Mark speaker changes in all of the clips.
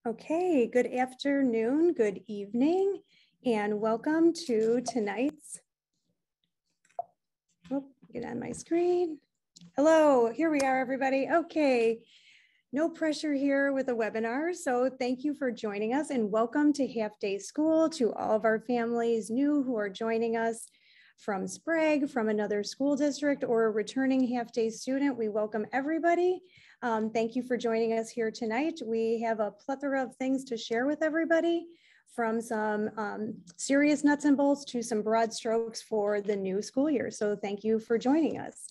Speaker 1: Okay, good afternoon, good evening, and welcome to tonight's, get on my screen. Hello, here we are, everybody. Okay, no pressure here with the webinar. So thank you for joining us and welcome to Half Day School to all of our families new who are joining us from Sprague, from another school district, or a returning Half Day student. We welcome everybody. Thank you for joining us here tonight. We have a plethora of things to share with everybody, from some serious nuts and bolts to some broad strokes for the new school year. So thank you for joining us.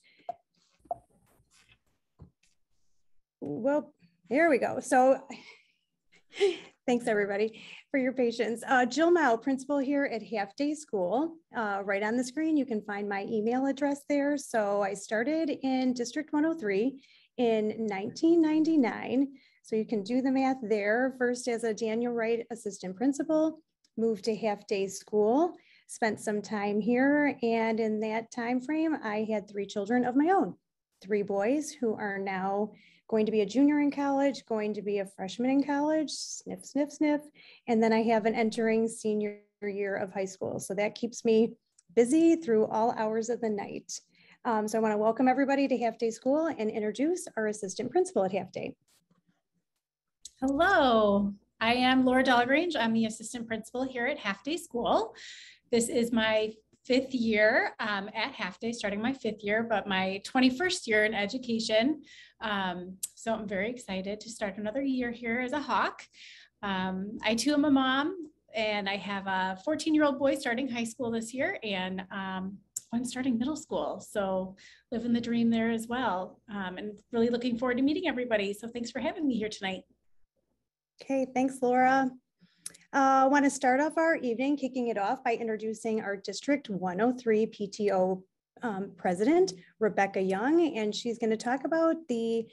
Speaker 1: Well, here we go. So thanks everybody for your patience. Jill Mao, principal here at Half Day School. Right on the screen, you can find my email address there. So I started in District 103 in 1999. So you can do the math there. First as a Daniel Wright assistant principal, moved to Half Day School, spent some time here. And in that time frame, I had 3 children of my own, 3 boys who are now going to be a junior in college, going to be a freshman in college, sniff, sniff, sniff. And then I have an entering senior year of high school. So that keeps me busy through all hours of the night. So I want to welcome everybody to Half Day School and introduce our assistant principal at Half Day.
Speaker 2: Hello, I am Laura Delagrange. I'm the assistant principal here at Half Day School. This is my 5th year at Half Day, starting my 5th year, but my 21st year in education. So I'm very excited to start another year here as a Hawk. I too am a mom, and I have a 14-year-old boy starting high school this year, and one starting middle school. So living the dream there as well. And really looking forward to meeting everybody. So thanks for having me here tonight.
Speaker 1: Okay, thanks, Laura. I want to start off our evening, kicking it off by introducing our District 103 PTO president, Rebecca Young, and she's going to talk about the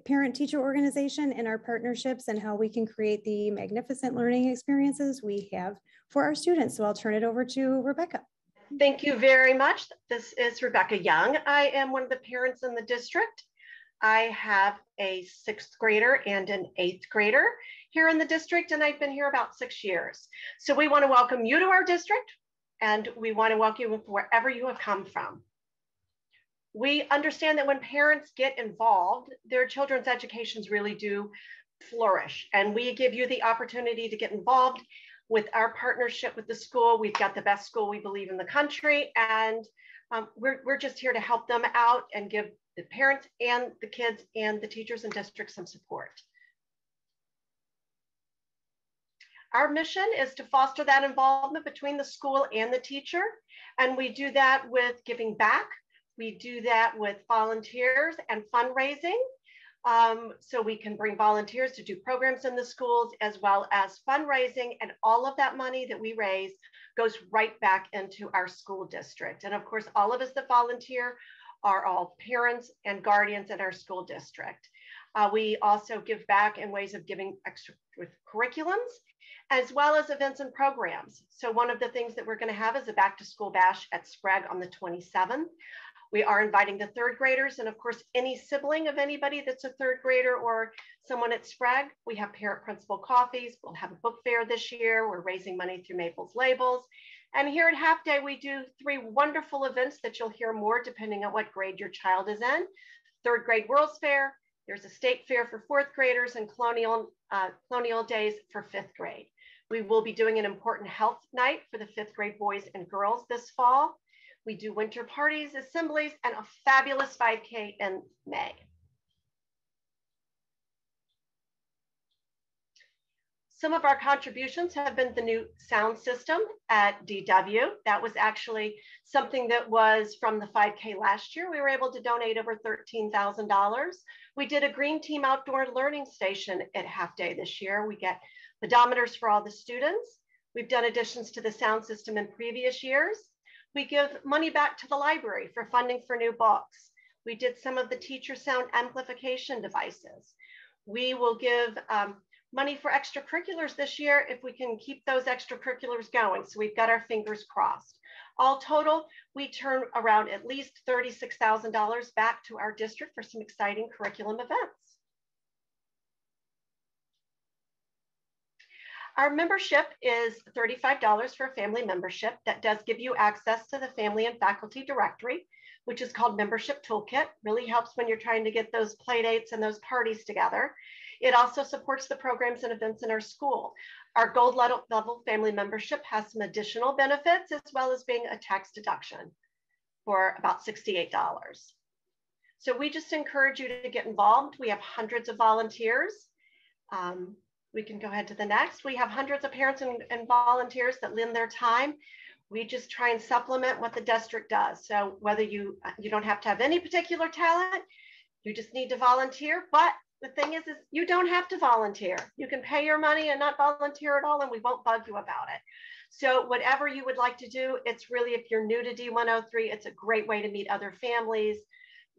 Speaker 1: parent-teacher organization and our partnerships and how we can create the magnificent learning experiences we have for our students. So I'll turn it over to Rebecca.
Speaker 3: Thank you very much. This is Rebecca Young. I am one of the parents in the district. I have a 6th grader and an 8th grader here in the district, and I've been here about 6 years. So we want to welcome you to our district, and we want to welcome you wherever you have come from. We understand that when parents get involved, their children's educations really do flourish, and we give you the opportunity to get involved with our partnership with the school. We've got the best school we believe in the country, and we're just here to help them out and give the parents and the kids and the teachers and districts some support. Our mission is to foster that involvement between the school and the teacher, and we do that with giving back. We do that with volunteers and fundraising. So we can bring volunteers to do programs in the schools as well as fundraising, and all of that money that we raise goes right back into our school district. And of course, all of us that volunteer are all parents and guardians in our school district. We also give back in ways of giving extra with curriculums, as well as events and programs. So one of the things that we're going to have is a back to school bash at Sprague on the 27th. We are inviting the 3rd graders, and of course, any sibling of anybody that's a 3rd grader or someone at Sprague. We have parent principal coffees. We'll have a book fair this year. We're raising money through Maples Labels. And here at Half Day, we do 3 wonderful events that you'll hear more depending on what grade your child is in. 3rd grade World's Fair. There's a state fair for 4th graders and colonial days for 5th grade. We will be doing an important health night for the 5th grade boys and girls this fall. We do winter parties, assemblies, and a fabulous 5K in May. Some of our contributions have been the new sound system at DW. That was actually something that was from the 5K last year. We were able to donate over $13,000. We did a Green Team Outdoor Learning Station at Half Day this year. We get pedometers for all the students. We've done additions to the sound system in previous years. We give money back to the library for funding for new books. We did some of the teacher sound amplification devices. We will give money for extracurriculars this year if we can keep those extracurriculars going. So we've got our fingers crossed. All total, we turn around at least $36,000 back to our district for some exciting curriculum events. Our membership is $35 for a family membership. That does give you access to the family and faculty directory, which is called Membership Toolkit. Really helps when you're trying to get those play dates and those parties together. It also supports the programs and events in our school. Our gold level family membership has some additional benefits, as well as being a tax deduction for about $68. So we just encourage you to get involved. We have hundreds of volunteers. We can go ahead to the next. We have hundreds of parents and volunteers that lend their time. We just try and supplement what the district does. So whether you don't have to have any particular talent, you just need to volunteer. But the thing is you don't have to volunteer. You can pay your money and not volunteer at all, and we won't bug you about it. So whatever you would like to do, it's really, if you're new to D103, it's a great way to meet other families,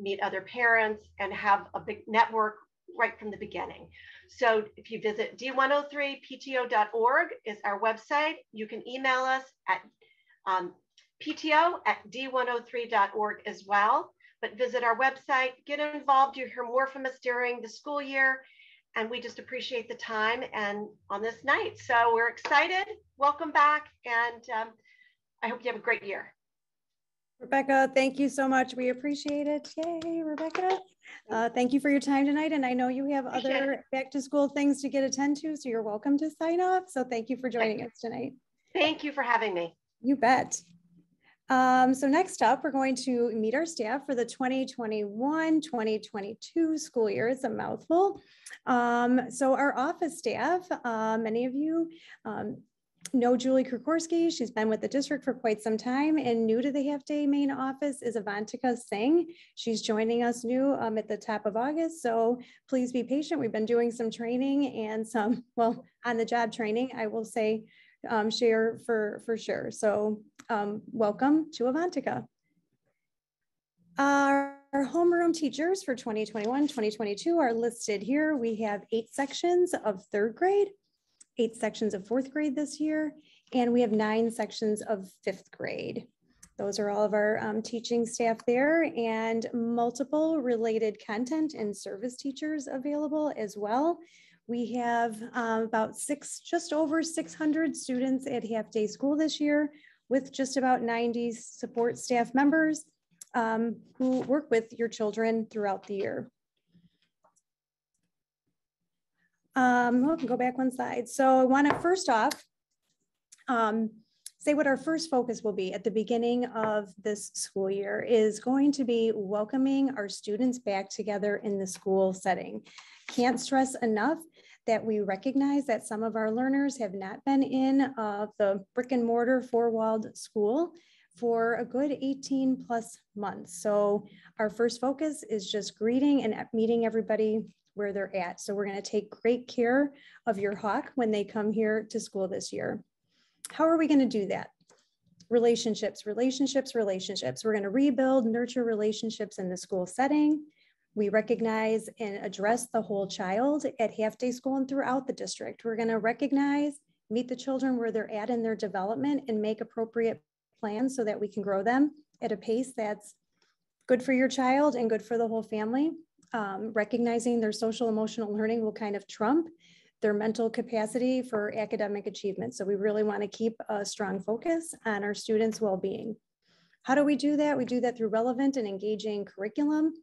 Speaker 3: meet other parents, and have a big network right from the beginning. So if you visit d103pto.org is our website. You can email us at pto@d103.org as well. But visit our website, get involved. You hear more from us during the school year, and we just appreciate the time and on this night. So we're excited. Welcome back, and I hope you have a great year.
Speaker 1: Rebecca, thank you so much. We appreciate it. Yay, Rebecca. Thank you for your time tonight. And I know you have other back to school things to get attend to, so you're welcome to sign up. So thank you for joining us tonight.
Speaker 3: Thank you for having me.
Speaker 1: You bet. So next up, we're going to meet our staff for the 2021-2022 school year. It's a mouthful. So our office staff, many of you know Julie Kukorski. She's been with the district for quite some time, and new to the half-day main office is Avantika Singh. She's joining us new at the top of August, so please be patient. We've been doing some training and some, well, on-the-job training, I will say, share for sure. So welcome to Avantika. Our homeroom teachers for 2021-2022 are listed here. We have 8 sections of 3rd grade, 8 sections of 4th grade this year, and we have 9 sections of 5th grade. Those are all of our teaching staff there, and multiple related content and service teachers available as well. We have about just over 600 students at half-day school this year, with just about 90 support staff members who work with your children throughout the year. We'll go back one slide. So I want to first off say what our first focus will be at the beginning of this school year is going to be welcoming our students back together in the school setting. Can't stress enough that we recognize that some of our learners have not been in the brick and mortar 4-walled school for a good 18 plus months. So our first focus is just greeting and meeting everybody where they're at. So we're going to take great care of your hawk when they come here to school this year. How are we going to do that? Relationships, relationships, relationships. We're going to rebuild, nurture relationships in the school setting. We recognize and address the whole child at half-day school and throughout the district. We're going to recognize, meet the children where they're at in their development, and make appropriate plans so that we can grow them at a pace that's good for your child and good for the whole family. Recognizing their social emotional learning will kind of trump their mental capacity for academic achievement. So we really want to keep a strong focus on our students' well-being. How do we do that? We do that through relevant and engaging curriculum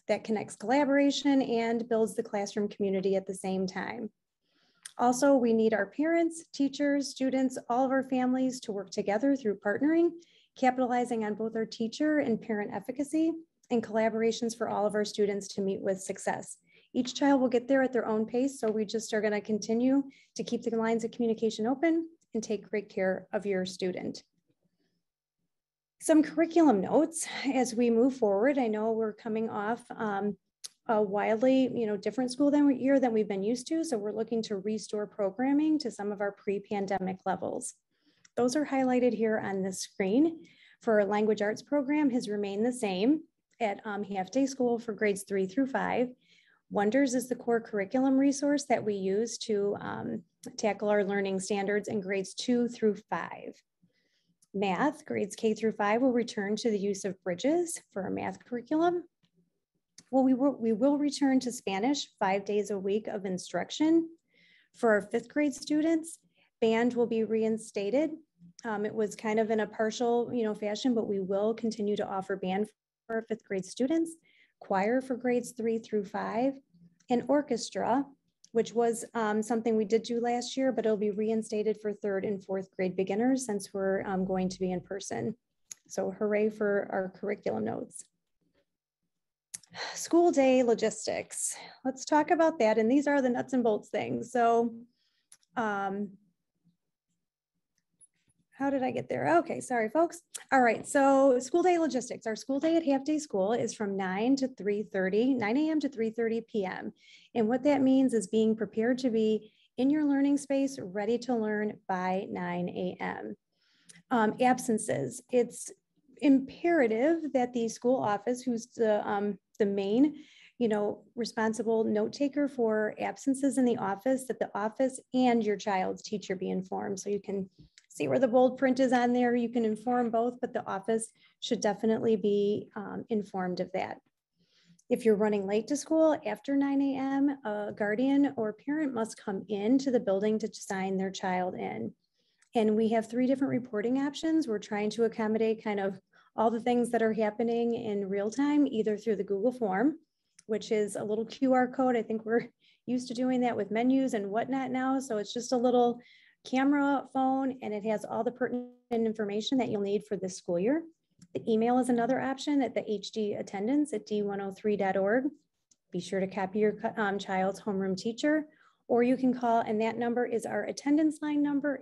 Speaker 1: that connects collaboration and builds the classroom community at the same time. Also, we need our parents, teachers, students, all of our families to work together through partnering, capitalizing on both our teacher and parent efficacy and collaborations for all of our students to meet with success. Each child will get there at their own pace, so we just are going to continue to keep the lines of communication open and take great care of your student. Some curriculum notes as we move forward. I know we're coming off a wildly, different school year than we've been used to, so we're looking to restore programming to some of our pre-pandemic levels. Those are highlighted here on the screen. For our language arts program has remained the same at half-day school for grades 3 through 5. Wonders is the core curriculum resource that we use to tackle our learning standards in grades 2 through 5. Math, grades K through 5 will return to the use of Bridges for our math curriculum. Well, we will return to Spanish 5 days a week of instruction. For our 5th grade students, Band will be reinstated. It was kind of in a partial, fashion, but we will continue to offer band for our 5th grade students, choir for grades 3 through 5, and orchestra, which was something we did do last year, but it'll be reinstated for 3rd and 4th grade beginners since we're going to be in person. So hooray for our curriculum notes. School day logistics. Let's talk about that. And these are the nuts and bolts things. So how did I get there? Okay, sorry, folks. All right, so school day logistics. Our school day at Half Day School is from 9 to 3:30, 9 a.m. to 3:30 p.m. And what that means is being prepared to be in your learning space, ready to learn by 9 a.m. Absences. It's imperative that the school office, who's the main, responsible note taker for absences in the office, that the office and your child's teacher be informed. So you can see where the bold print is on there. You can inform both, but the office should definitely be informed of that. If you're running late to school after 9 a.m., a guardian or parent must come into the building to sign their child in. And we have 3 different reporting options. We're trying to accommodate kind of all the things that are happening in real time, either through the Google form, which is a little QR code. I think we're used to doing that with menus and whatnot now. So it's just a little camera phone, and it has all the pertinent information that you'll need for this school year. The email is another option at the HD attendance at d103.org. Be sure to copy your child's homeroom teacher, or you can call, and that number is our attendance line number,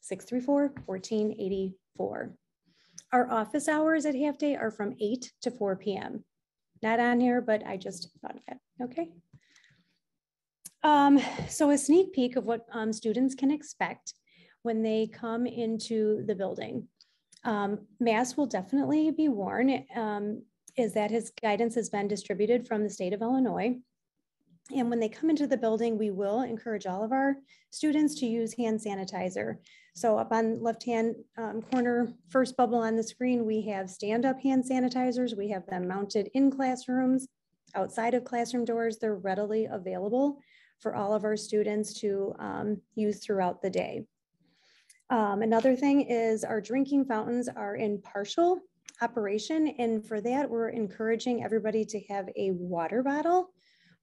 Speaker 1: 847-634-1484. Our office hours at Half Day are from 8 to 4 p.m. Not on here, but I just thought of it, okay? So a sneak peek of what students can expect when they come into the building. Masks will definitely be worn, is that his guidance has been distributed from the state of Illinois. And when they come into the building, we will encourage all of our students to use hand sanitizer. So up on left-hand corner, first bubble on the screen, we have stand-up hand sanitizers. We have them mounted in classrooms, outside of classroom doors. They're readily available for all of our students to use throughout the day. Another thing is our drinking fountains are in partial operation. And for that, we're encouraging everybody to have a water bottle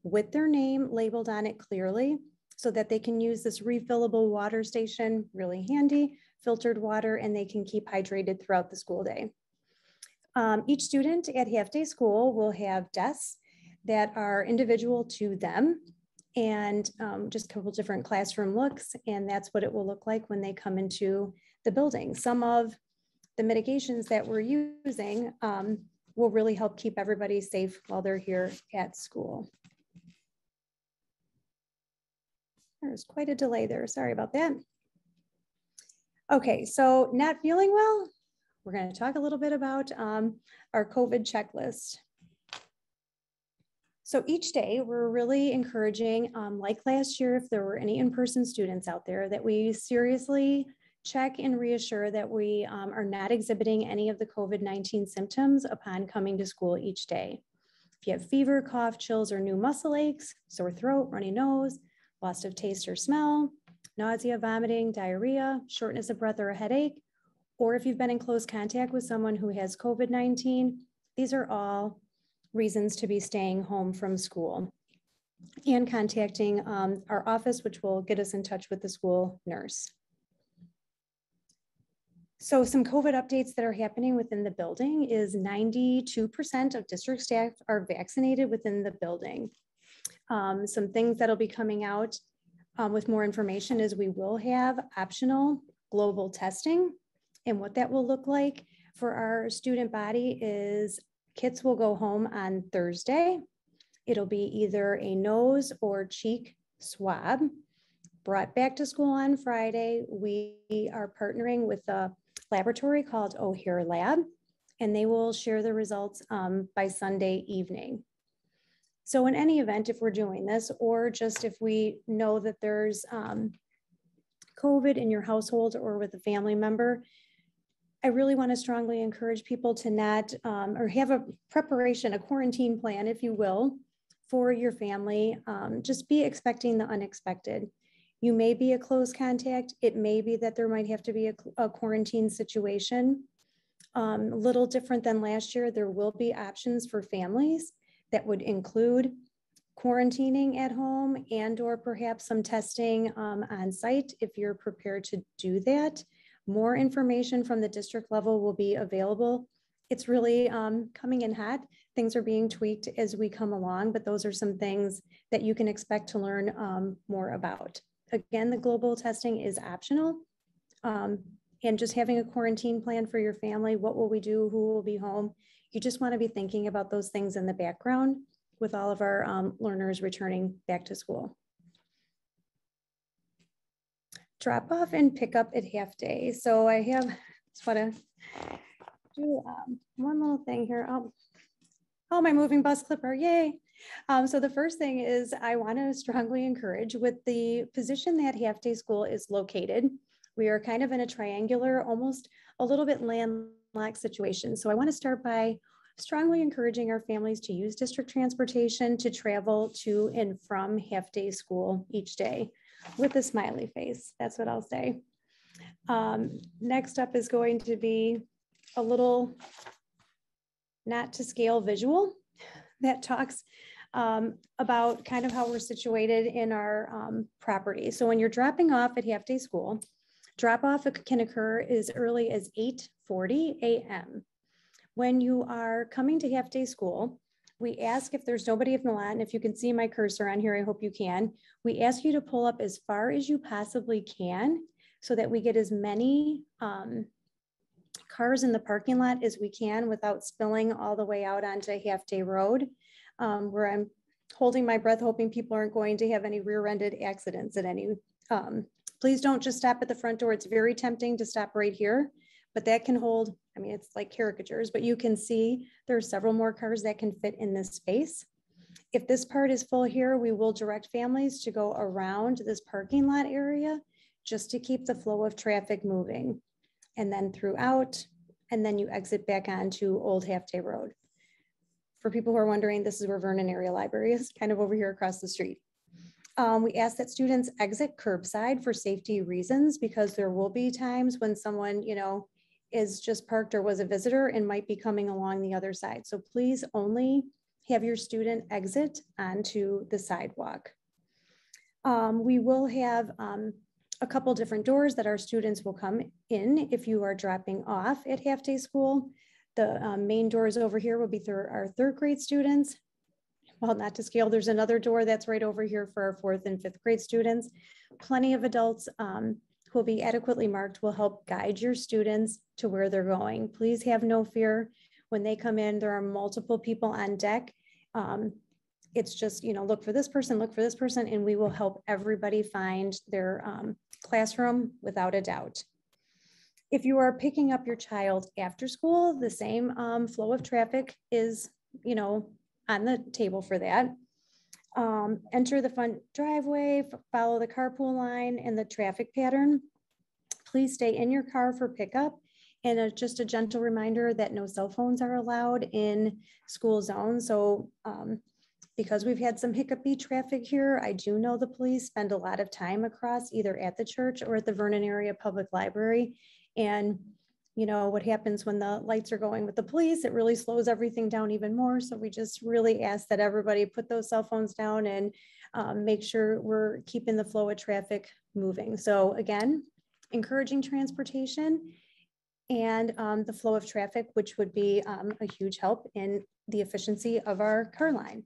Speaker 1: with their name labeled on it clearly so that they can use this refillable water station, really handy, filtered water, and they can keep hydrated throughout the school day. Each student at Half Day School will have desks that are individual to them, and just a couple different classroom looks, and that's what it will look like when they come into the building. Some of the mitigations that we're using will really help keep everybody safe while they're here at school. There's quite a delay there, sorry about that. Okay, so not feeling well, we're going to talk a little bit about our COVID checklist. So each day we're really encouraging, like last year, if there were any in-person students out there, that we seriously check and reassure that we are not exhibiting any of the COVID-19 symptoms upon coming to school each day. If you have fever, cough, chills, or new muscle aches, sore throat, runny nose, loss of taste or smell, nausea, vomiting, diarrhea, shortness of breath or a headache, or if you've been in close contact with someone who has COVID-19, these are all reasons to be staying home from school and contacting our office, which will get us in touch with the school nurse. So some COVID updates that are happening within the building is 92% of district staff are vaccinated within the building. Some things that'll be coming out with more information is we will have optional global testing, and what that will look like for our student body is kits will go home on Thursday. It'll be either a nose or cheek swab brought back to school on Friday. We are partnering with a laboratory called O'Hare Lab, and they will share the results by Sunday evening. So in any event, if we're doing this, or just if we know that there's COVID in your household or with a family member, I really want to strongly encourage people to not, or have a preparation, a quarantine plan, if you will, for your family. Just be expecting the unexpected. You may be a close contact. It may be that there might have to be a quarantine situation. A little different than last year, there will be options for families that would include quarantining at home and or perhaps some testing on site if you're prepared to do that. More information from the district level will be available. It's really coming in hot. Things are being tweaked as we come along, but those are some things that you can expect to learn more about. Again, the global testing is optional. And just having a quarantine plan for your family, what will we do, who will be home? You just want to be thinking about those things in the background with all of our learners returning back to school. Drop off and pick up at half day. So I just want to do one little thing here. Oh, my moving bus clipper, yay. So the first thing is I want to strongly encourage with the position that half day school is located. We are kind of in a triangular, almost a little bit landlocked situation. So I want to start by strongly encouraging our families to use district transportation to travel to and from half day school each day with a smiley face. That's what I'll say. Next up is going to be a little not to scale visual that talks about kind of how we're situated in our property. So when you're dropping off at half day school, drop off can occur as early as 8:40 a.m. When you are coming to half day school, we ask if there's nobody in the lot, and if you can see my cursor on here, I hope you can. We ask you to pull up as far as you possibly can so that we get as many cars in the parking lot as we can without spilling all the way out onto half day road, where I'm holding my breath, hoping people aren't going to have any rear-ended accidents at any. Please don't just stop at the front door. It's very tempting to stop right here, but that can hold, I mean, it's like caricatures, but you can see there are several more cars that can fit in this space. If this part is full here, we will direct families to go around this parking lot area just to keep the flow of traffic moving. And then throughout, and then you exit back onto Old Half Day Road. For people who are wondering, this is where Vernon Area Library is, kind of over here across the street. We ask that students exit curbside for safety reasons, because there will be times when someone, you know, is just parked or was a visitor and might be coming along the other side. So please only have your student exit onto the sidewalk. We will have a couple different doors that our students will come in if you are dropping off at half day school. The main doors over here will be for our third grade students. Well, not to scale, there's another door that's right over here for our fourth and fifth grade students. Plenty of adults who will be adequately marked will help guide your students to where they're going. Please have no fear. When they come in, there are multiple people on deck. It's just, you know, look for this person, and we will help everybody find their classroom without a doubt. If you are picking up your child after school, the same flow of traffic is, you know, on the table for that. Enter the front driveway, follow the carpool line and the traffic pattern. Please stay in your car for pickup. And just a gentle reminder that no cell phones are allowed in school zones. So because we've had some hiccupy traffic here, I do know the police spend a lot of time across either at the church or at the Vernon Area Public Library. And you know what happens when the lights are going with the police, it really slows everything down even more. So we just really ask that everybody put those cell phones down and make sure we're keeping the flow of traffic moving. So again, encouraging transportation and the flow of traffic, which would be a huge help in the efficiency of our car line.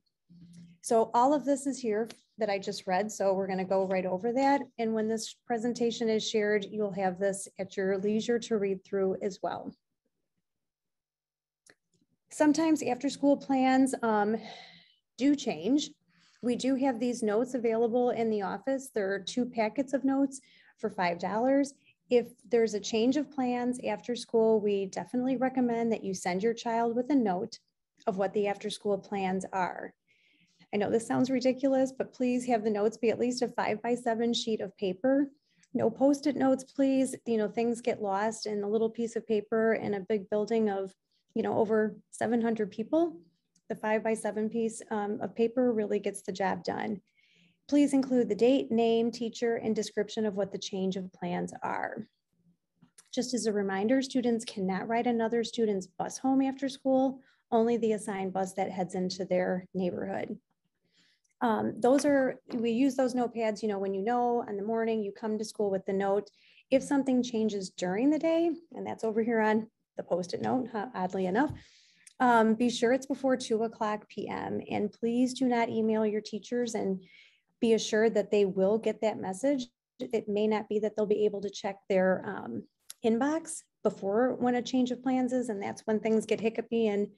Speaker 1: So all of this is here that I just read. So we're going to go right over that. And when this presentation is shared, you'll have this at your leisure to read through as well. Sometimes after school plans do change. We do have these notes available in the office. There are 2 packets of notes for $5. If there's a change of plans after school, we definitely recommend that you send your child with a note of what the after school plans are. I know this sounds ridiculous, but please have the notes be at least a 5x7 sheet of paper. No Post-it notes, please. You know, things get lost in a little piece of paper in a big building of, you know, over 700 people. The 5x7 piece of paper really gets the job done. Please include the date, name, teacher, and description of what the change of plans are. Just as a reminder, students cannot ride another student's bus home after school, only the assigned bus that heads into their neighborhood. We use those notepads, when in the morning you come to school with the note. If something changes during the day, and that's over here on the Post-it note, oddly enough, be sure it's before 2:00 p.m. and please do not email your teachers, and be assured that they will get that message. It may not be that they'll be able to check their inbox before when a change of plans is, and that's when things get hiccupy and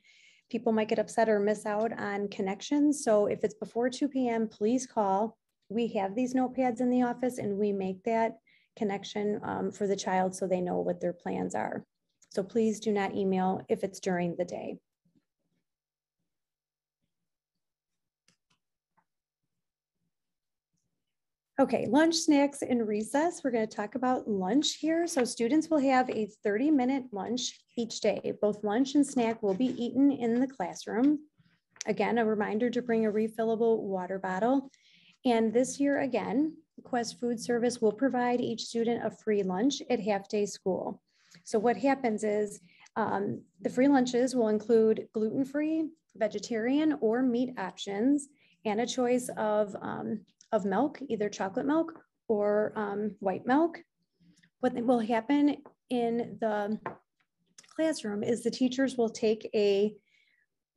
Speaker 1: people might get upset or miss out on connections. So if it's before 2 p.m., please call. We have these notepads in the office and we make that connection for the child so they know what their plans are. So please do not email if it's during the day. Okay, lunch, snacks, and recess. We're going to talk about lunch here. So students will have a 30-minute lunch each day. Both lunch and snack will be eaten in the classroom. Again, a reminder to bring a refillable water bottle. And this year, again, Quest Food Service will provide each student a free lunch at half-day school. So what happens is the free lunches will include gluten-free, vegetarian, or meat options, and a choice of milk, either chocolate milk or white milk. What will happen in the classroom is the teachers will take a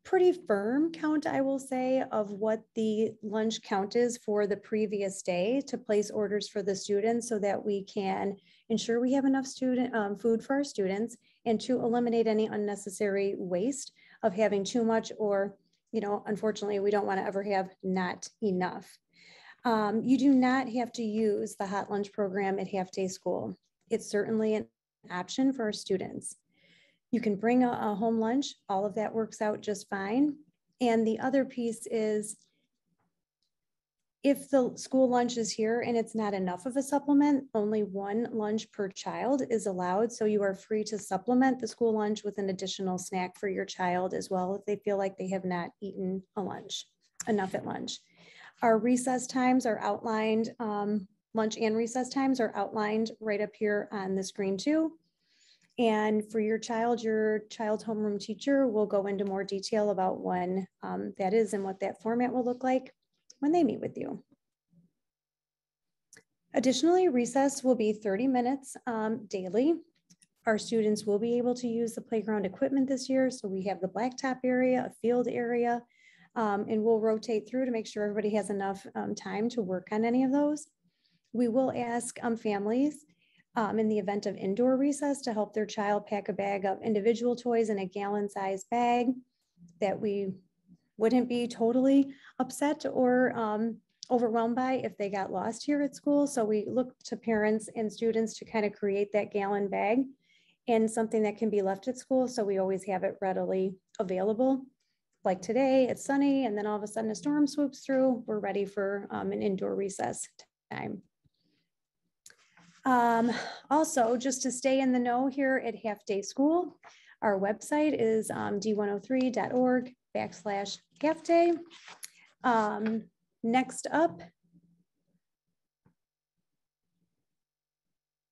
Speaker 1: pretty firm count, I will say, of what the lunch count is for the previous day to place orders for the students so that we can ensure we have enough food for our students and to eliminate any unnecessary waste of having too much or, unfortunately, we don't want to ever have not enough. You do not have to use the hot lunch program at half-day school. It's certainly an option for our students. You can bring a home lunch. All of that works out just fine. And the other piece is if the school lunch is here and it's not enough of a supplement, only one lunch per child is allowed. So you are free to supplement the school lunch with an additional snack for your child as well if they feel like they have not eaten enough at lunch. Our recess times are outlined, lunch and recess times are outlined right up here on the screen too. And for your child's homeroom teacher will go into more detail about when that is and what that format will look like when they meet with you. Additionally, recess will be 30 minutes daily. Our students will be able to use the playground equipment this year. So we have the blacktop area, a field area, and we'll rotate through to make sure everybody has enough time to work on any of those. We will ask families in the event of indoor recess to help their child pack a bag of individual toys in a gallon-sized bag that we wouldn't be totally upset or overwhelmed by if they got lost here at school. So we look to parents and students to kind of create that gallon bag and something that can be left at school. So we always have it readily available. Like today, it's sunny, and then all of a sudden a storm swoops through. We're ready for an indoor recess time. Also, just to stay in the know here at Half Day School, our website is d103.org/halfday. Next up,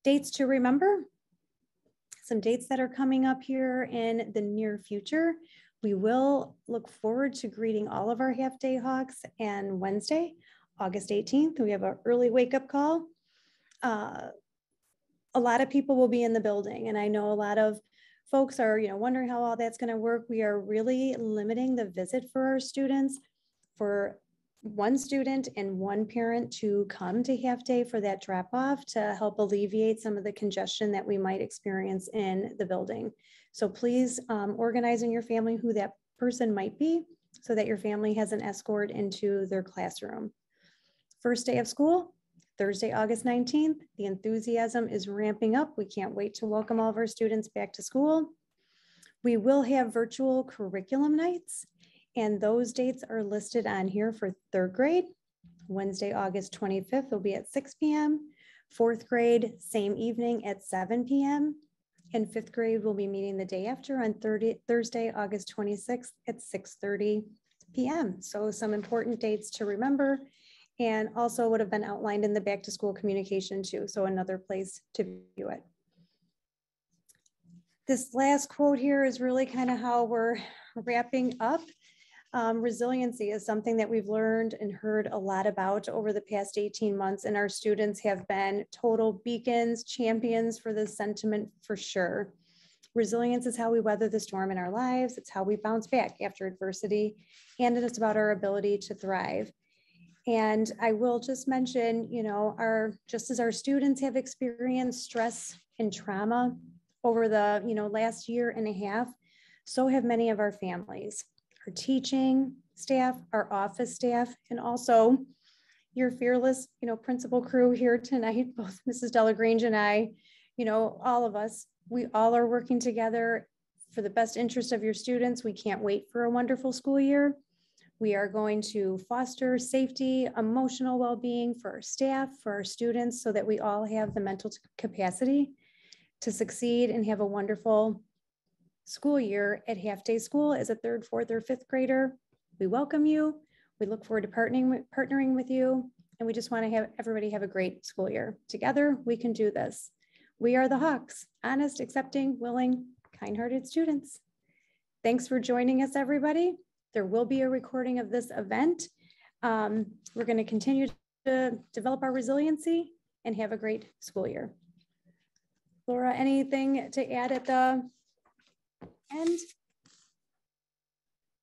Speaker 1: dates to remember. Some dates that are coming up here in the near future. We will look forward to greeting all of our Half Day Hawks and Wednesday, August 18th. We have an early wake up call. A lot of people will be in the building, and I know a lot of folks are wondering how all that's going to work. We are really limiting the visit for our students for one student and one parent to come to Half Day for that drop off to help alleviate some of the congestion that we might experience in the building. So please organize in your family who that person might be so that your family has an escort into their classroom. First day of school, Thursday, August 19th. The enthusiasm is ramping up. We can't wait to welcome all of our students back to school. We will have virtual curriculum nights, and those dates are listed on here for third grade. Wednesday, August 25th will be at 6 p.m. Fourth grade, same evening at 7 p.m. And fifth grade will be meeting the day after on Thursday, August 26th at 6:30 p.m. So some important dates to remember. and also would have been outlined in the back to school communication too. So another place to view it. This last quote here is really kind of how we're wrapping up. Resiliency is something that we've learned and heard a lot about over the past 18 months, and our students have been total beacons, champions for this sentiment for sure. Resilience is how we weather the storm in our lives. It's how we bounce back after adversity, and it's about our ability to thrive. And I will just mention, you know, just as our students have experienced stress and trauma over the, you know, last year and a half, so have many of our families, our teaching staff, our office staff, and also your fearless, you know, principal crew here tonight, both Mrs. Delagrange and I, you know, all of us, we all are working together for the best interest of your students. We can't wait for a wonderful school year. We are going to foster safety, emotional well-being for our staff, for our students, so that we all have the mental capacity to succeed and have a wonderful school year at Half Day School. As a third, fourth, or fifth grader, we welcome you. We look forward to partnering with you, and we just want to have everybody have a great school year. Together, we can do this. We are the Hawks, honest, accepting, willing, kind-hearted students. Thanks for joining us, everybody. There will be a recording of this event. We're going to continue to develop our resiliency and have a great school year. Laura, anything to add at the end?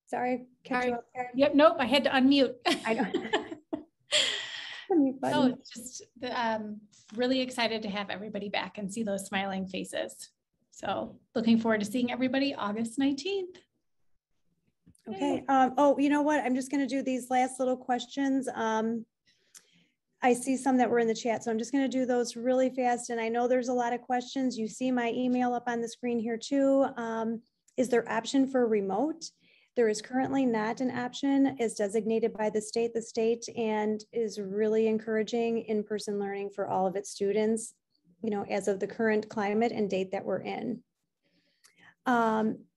Speaker 1: Sorry, catch you up there.
Speaker 2: Yep, nope, I had to unmute.
Speaker 1: I don't.
Speaker 2: Oh, just really excited to have everybody back and see those smiling faces. So looking forward to seeing everybody August 19th.
Speaker 1: Okay. Oh, you know what? I'm just going to do these last little questions. I see some that were in the chat, so I'm just going to do those really fast. And I know there's a lot of questions. You see my email up on the screen here too. Is there option for remote? There is currently not an option as designated by the state. The state and is really encouraging in-person learning for all of its students, you know, as of the current climate and date that we're in.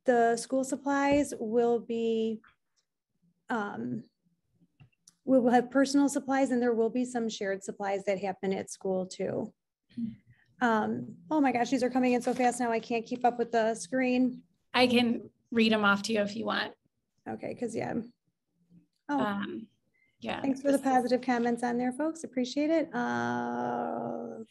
Speaker 1: The school supplies will be, we will have personal supplies, and there will be some shared supplies that happen at school too. Oh my gosh, these are coming in so fast now. I can't keep up with the screen.
Speaker 2: I can read them off to you if you want.
Speaker 1: Okay, because yeah. Oh,
Speaker 2: yeah.
Speaker 1: Thanks for the positive comments on there, folks. Appreciate it.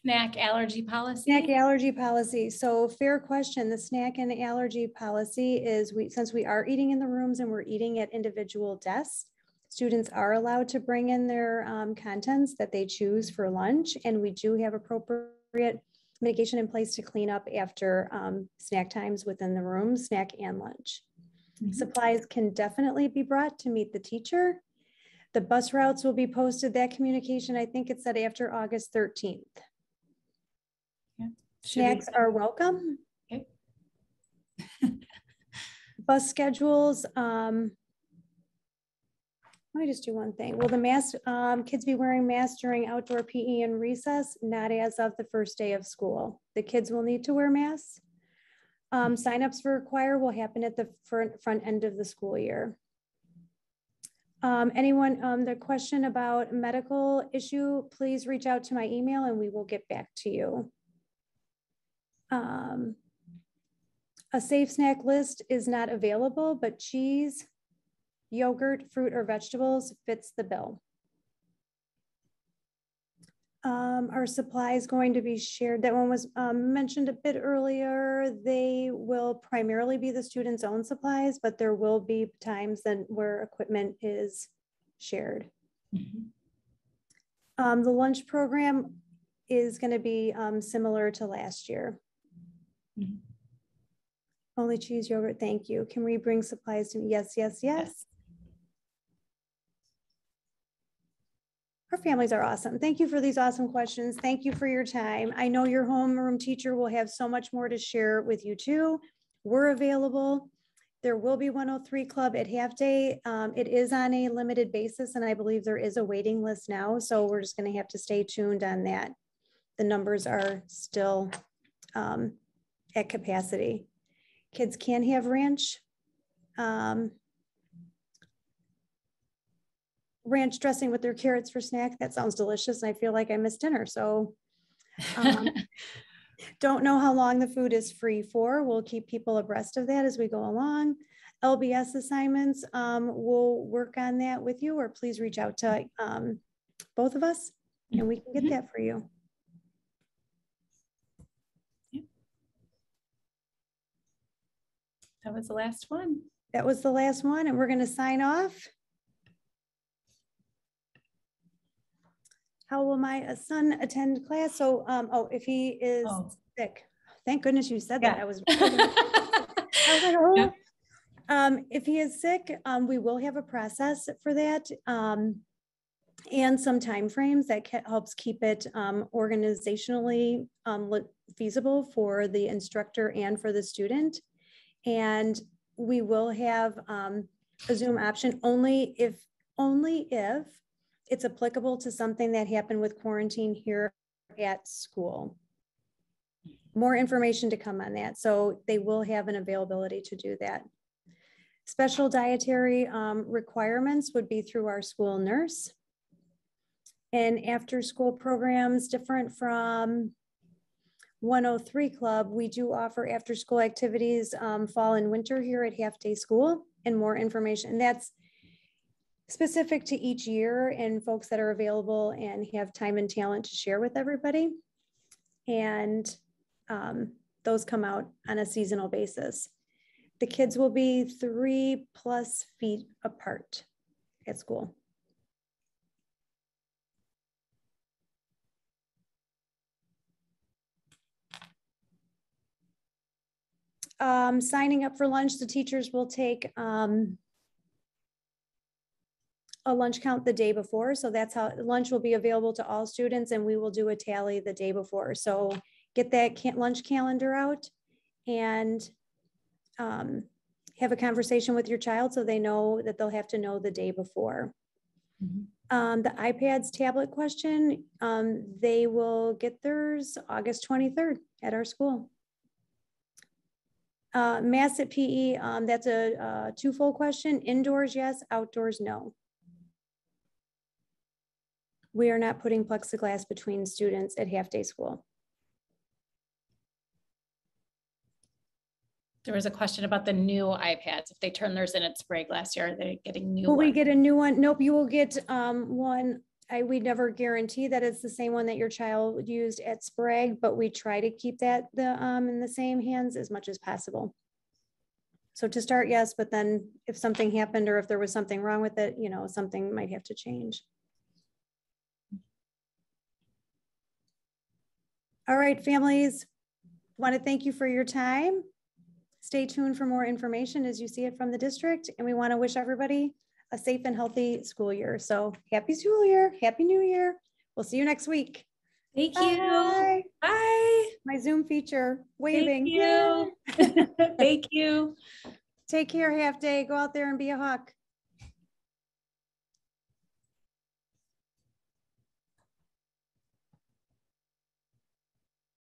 Speaker 2: Snack allergy policy.
Speaker 1: Snack allergy policy. So fair question. The snack and allergy policy is since we are eating in the rooms and we're eating at individual desks, students are allowed to bring in their contents that they choose for lunch. And we do have appropriate mitigation in place to clean up after snack times within the room, snack and lunch. Mm-hmm. Supplies can definitely be brought to meet the teacher. The bus routes will be posted, that communication, I think it said after August 13th.
Speaker 2: Yeah.
Speaker 1: Snacks are welcome.
Speaker 2: Okay.
Speaker 1: Bus schedules. Let me just do one thing. Will the mask, kids be wearing masks during outdoor PE and recess? Not as of the first day of school. The kids will need to wear masks. Signups for choir will happen at the front end of the school year. Anyone, the question about medical issue, please reach out to my email and we will get back to you. A safe snack list is not available, but cheese, yogurt, fruit, or vegetables fits the bill. Our supplies going to be shared. That one was mentioned a bit earlier. They will primarily be the students' own supplies, but there will be times then where equipment is shared. Mm-hmm. The lunch program is going to be similar to last year. Mm-hmm. Only cheese, yogurt, thank you. Can we bring supplies to me? Yes, yes, yes. Our families are awesome. Thank you for these awesome questions. Thank you for your time. I know your homeroom teacher will have so much more to share with you too. We're available. There will be 103 Club at Half Day. It is on a limited basis, and I believe there is a waiting list now. So we're just going to have to stay tuned on that. The numbers are still at capacity. Kids can have ranch. ranch dressing with their carrots for snack. That sounds delicious. And I feel like I missed dinner. So don't know how long the food is free for. We'll keep people abreast of that as we go along. LBS assignments, we'll work on that with you, or please reach out to both of us and we can get that for you.
Speaker 2: That was the last one.
Speaker 1: That was the last one, and we're going to sign off. How will my son attend class? So, if he is sick, thank goodness you said that.
Speaker 2: Yeah.
Speaker 1: I was like, oh. Yeah. If he is sick, we will have a process for that, and some timeframes that helps keep it organizationally feasible for the instructor and for the student. And we will have a Zoom option only if it's applicable to something that happened with quarantine here at school. More information to come on that. So they will have an availability to do that. Special dietary requirements would be through our school nurse. And after school programs, different from 103 Club, we do offer after school activities fall and winter here at Half Day School, and more information. And that's specific to each year and folks that are available and have time and talent to share with everybody. And those come out on a seasonal basis. The kids will be 3+ feet apart at school. Signing up for lunch, the teachers will take a lunch count the day before. So that's how lunch will be available to all students, and we will do a tally the day before. So get that lunch calendar out and have a conversation with your child so they know that they'll have to know the day before. Mm-hmm. The iPads tablet question, they will get theirs August 23rd at our school. Mass at PE, that's a twofold question. Indoors, yes. Outdoors, no. We are not putting plexiglass between students at Half Day School.
Speaker 2: There was a question about the new iPads. If they turn theirs in at Sprague last year, are they getting new?
Speaker 1: Will we get a new one? Nope, you will get one. We never guarantee that it's the same one that your child used at Sprague, but we try to keep that in the same hands as much as possible. So to start, yes, but then if something happened or if there was something wrong with it, you know, something might have to change. All right, families, want to thank you for your time. Stay tuned for more information as you see it from the district. And we want to wish everybody a safe and healthy school year. So happy school year, happy new year. We'll see you next week.
Speaker 2: Thank
Speaker 1: Bye.
Speaker 2: you. Bye.
Speaker 1: My Zoom feature, waving.
Speaker 2: Thank you. Thank you.
Speaker 1: Take care, Half Day. Go out there and be a hawk.